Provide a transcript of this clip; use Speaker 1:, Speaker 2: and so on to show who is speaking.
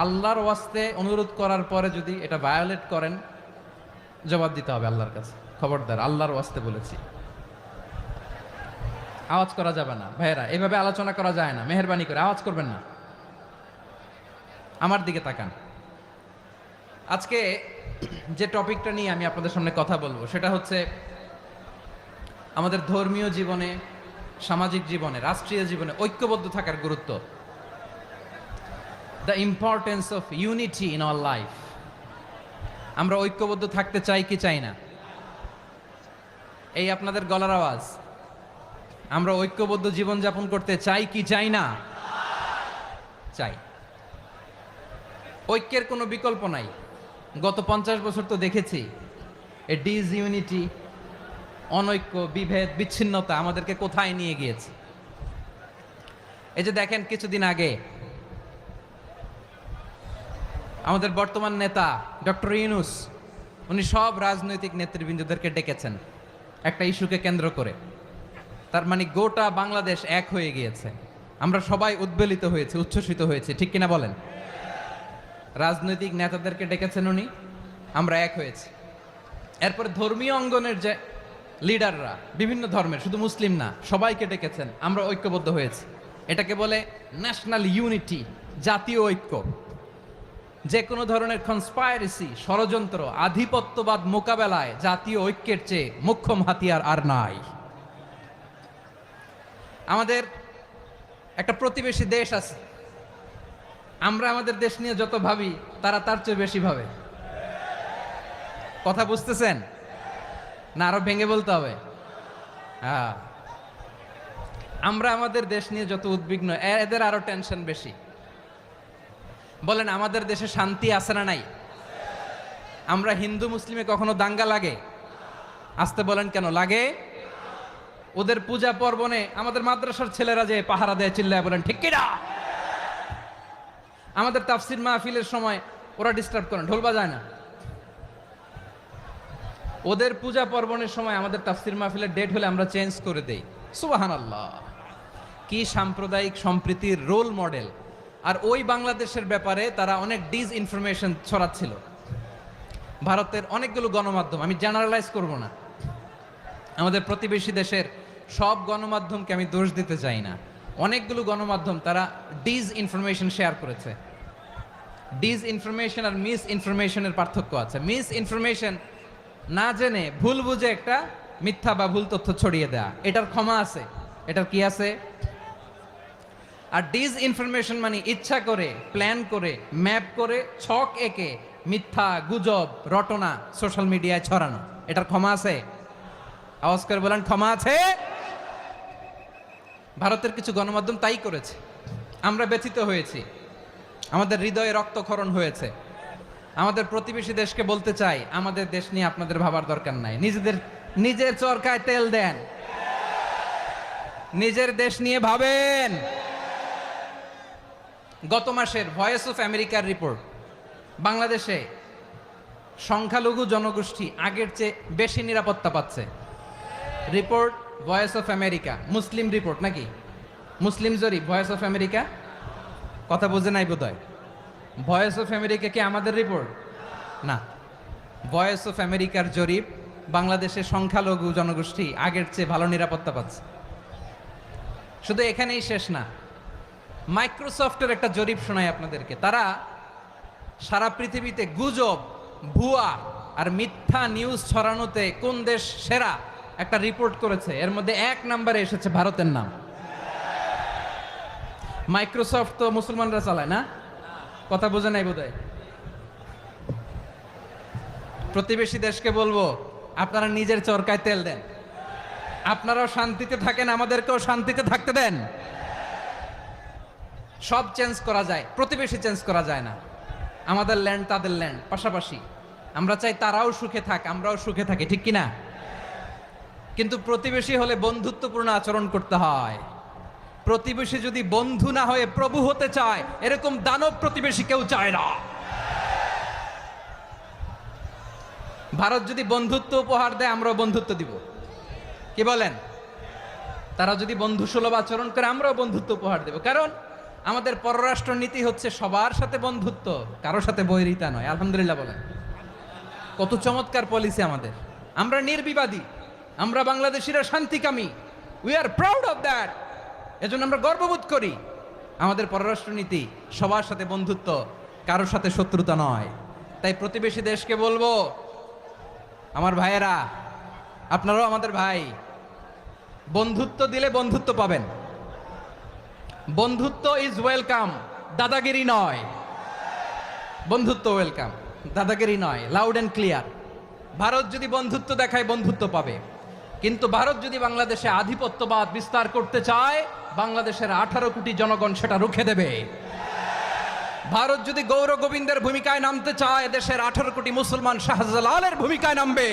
Speaker 1: আল্লাহর ওয়াস্তে অনুরোধ করার পরে যদি এটা ভায়োলেট করেন, জবাব দিতে হবে আল্লাহর কাছে। খবরদার, আল্লাহর ওয়াস্তে বলেছি। আওয়াজ করা যাবে না ভাইয়েরা, এভাবে আলোচনা করা যায় না। মেহেরবানি করে আওয়াজ করবেন না। আমার দিকে তাকান। আজকে যে টপিকটা নিয়ে আমি আপনাদের সামনে কথা বলবো সেটা হচ্ছে আমাদের ধর্মীয় জীবনে, সামাজিক জীবনে, রাষ্ট্রীয় জীবনে ঐক্যবদ্ধ থাকার গুরুত্ব। The importance of unity in our life. আমরা ঐক্যবদ্ধ থাকতে চাই কি চাই না? এই আপনাদের গলার আওয়াজ। আমরা ঐক্যবদ্ধ জীবনযাপন করতে চাই কি চাই না? চাই। ঐক্যের কোনো বিকল্প নাই। গত 50 বছর তো দেখেছি এই ডিসইউনিটি, অনৈক্য, বিভেদ, বিচ্ছিন্নতা আমাদেরকে কোথায় নিয়ে গিয়েছে। এই যে দেখেন, কিছুদিন আগে আমাদের বর্তমান নেতা ডক্টর ইউনূস, উনি সব রাজনৈতিক নেতৃবৃন্দদেরকে ডেকেছেন একটা ইস্যুকে কেন্দ্র করে। তার মানে গোটা বাংলাদেশ এক হয়ে গিয়েছে। আমরা সবাই উদ্বেলিত হয়েছে, উচ্ছ্বসিত হয়েছে, ঠিক কিনা বলেন? রাজনৈতিক নেতাদেরকে ডেকেছেন উনি, আমরা এক হয়েছি। এরপরে ধর্মীয় অঙ্গনের যে লিডাররা, বিভিন্ন ধর্মের, শুধু মুসলিম না, সবাইকে ডেকেছেন, আমরা ঐক্যবদ্ধ হয়েছি। এটাকে বলে ন্যাশনাল ইউনিটি, জাতীয় ঐক্য। যে কোনো ধরনের কনস্পাইরেসি, ষড়যন্ত্র, আধিপত্যবাদ মোকাবেলায় জাতীয় ঐক্যের চেয়ে মোক্ষম হাতিয়ার আর নাই। আমাদের একটা প্রতিবেশী দেশ আছে, আমরা আমাদের দেশ নিয়ে যত ভাবি তারা তার চেয়ে বেশি ভাবে। কথা বুঝতেছেন না? আরো ভেঙে বলতে হবে। হ্যাঁ, আমরা আমাদের দেশ নিয়ে যত উদ্বিগ্ন, এদের আরো টেনশন বেশি। বলেন, আমাদের দেশে শান্তি আছে না নাই? আমরা হিন্দু মুসলিমে কখনো দাঙ্গা লাগে? আসতে বলেন, কেন লাগে? ওদের পূজা পার্বণে আমাদের মাদ্রাসার ছেলেরা যে পাহারা দেয়, চিল্লায় বলেন ঠিক কিনা? আমাদের তাফসির মাহফিলের সময় ওরা ডিস্টার্ব করেন, ঢোল বাজায় না। ওদের পূজা পার্বণের সময় আমাদের তাফসির মাহফিলের ডেট হলে আমরা চেঞ্জ করে দেই। সুবহানাল্লাহ! কি সাম্প্রদায়িক সম্প্রীতির রোল মডেল। আর ওই বাংলাদেশের ব্যাপারে তারা অনেক ডিসইনফরমেশন ছড়াচ্ছিল। ভারতের অনেকগুলো গণমাধ্যম, আমি জেনারেলাইজ করব না, আমাদের প্রতিবেশী দেশের সব গণমাধ্যমকে আমি দোষ দিতে চাই না, অনেকগুলো গণমাধ্যম তারা ডিসইনফরমেশন শেয়ার করেছে। ডিসইনফরমেশন আর মিস ইনফরমেশনের পার্থক্য আছে। মিস ইনফরমেশন না জেনে ভুল বুঝে একটা মিথ্যা বা ভুল তথ্য ছড়িয়ে দেয়া, এটার ক্ষমা আছে, এটার কি আছে? আর ডিসইনফরমেশন মানে ইচ্ছা করে, প্ল্যান করে, ম্যাপ করে, ছক এঁকে মিথ্যা, গুজব, রটনা সোশ্যাল মিডিয়ায় ছড়ানো, এটার ক্ষমা আছে? আওয়াজ করে বলেন, ক্ষমা আছে? ভারতের কিছু গণমাধ্যম তাই করেছে। আমরা ব্যথিত হয়েছি, আমাদের হৃদয়ে রক্তক্ষরণ হয়েছে। আমাদের প্রতিবেশী দেশকে বলতে চাই, আমাদের দেশ নিয়ে আপনাদের ভাবার দরকার নাই। নিজের চরকায় তেল দেন, নিজের দেশ নিয়ে ভাবেন। গত মাসের ভয়েস অফ আমেরিকার রিপোর্ট, বাংলাদেশে সংখ্যালঘু জনগোষ্ঠী আগের চেয়ে বেশি নিরাপত্তা পাচ্ছে। Report voice of America, Muslim report নাকি? মুসলিম জরিপ, ভয়েস অফ আমেরিকা। কথা বোঝে নাই বোধহয়। ভয়েস অফ আমেরিকা কি আমাদের রিপোর্ট? না, ভয়েস অফ আমেরিকার জরিপ, বাংলাদেশের সংখ্যালঘু জনগোষ্ঠী আগের চেয়ে ভালো নিরাপত্তা পাচ্ছে। শুধু এখানেই শেষ না, মাইক্রোসফটের একটা জরিপ শোনায় আপনাদেরকে। তারা সারা পৃথিবীতে গুজব, ভুয়া আর মিথ্যা নিউজ ছড়ানোতে কোন দেশ সেরা একটা রিপোর্ট করেছে। এর মধ্যে 1 নম্বরে এসেছে ভারতের নাম। মাইক্রোসফট তো মুসলমানরা চালায় না? কথা বোঝে নাই বোধহয়। প্রতিবেশী দেশকে বলবো, আপনারা নিজের চরকায় তেল দেন, আপনারাও শান্তিতে থাকেন, আমাদেরকেও শান্তিতে থাকতে দেন। সব চেঞ্জ করা যায়, প্রতিবেশী চেঞ্জ করা যায় না। আমাদের ল্যান্ড তাদের ল্যান্ড, পাশাপাশি। আমরা চাই তারাও সুখে থাক, আমরাও সুখে থাকি, ঠিক কিনা? কিন্তু প্রতিবেশী হলে বন্ধুত্বপূর্ণ আচরণ করতে হয়। প্রতিবেশী যদি বন্ধু না হয়ে প্রভু হতে চায়, এরকম দানব প্রতিবেশী কেউ চায় না। ভারত যদি বন্ধুত্ব উপহার দেয়, আমরাও বন্ধুত্ব দিব। কি বলেন? তারা যদি বন্ধুসুলভ আচরণ করে, আমরাও বন্ধুত্ব উপহার দেব। কারণ আমাদের পররাষ্ট্র নীতি হচ্ছে সবার সাথে বন্ধুত্ব, কারোর সাথে বৈরিতা নয়। আলহামদুলিল্লাহ বলেন, কত চমৎকার পলিসি আমাদের। আমরা নির্বিবাদী, আমরা বাংলাদেশিরা শান্তিকামী, we are proud of that. এজন্য আমরা গর্ববোধ করি। আমাদের পররাষ্ট্র নীতি সবার সাথে বন্ধুত্ব, কারোর সাথে শত্রুতা নয়। তাই প্রতিবেশী দেশকে বলবো, আমার ভাইয়েরা, আপনারাও আমাদের ভাই, বন্ধুত্ব দিলে বন্ধুত্ব পাবেন। বন্ধুত্ব ইজ ওয়েলকাম, দাদাগিরি নয়। বন্ধুত্ব ওয়েলকাম, দাদাগিরি নয়, লাউড অ্যান্ড ক্লিয়ার। ভারত যদি বন্ধুত্ব দেখায়, বন্ধুত্ব পাবে। কিন্তু ভারত যদি বাংলাদেশে আধিপত্যবাদ বিস্তার করতে চায়, বাংলাদেশের 18 কোটি জনগণ সেটা রুখে দেবে। ভারত যদি গৌর গোবিন্দের ভূমিকায় নামতে চায়, দেশের 18 কোটি মুসলমান শাহজালালের ভূমিকায় নামবে।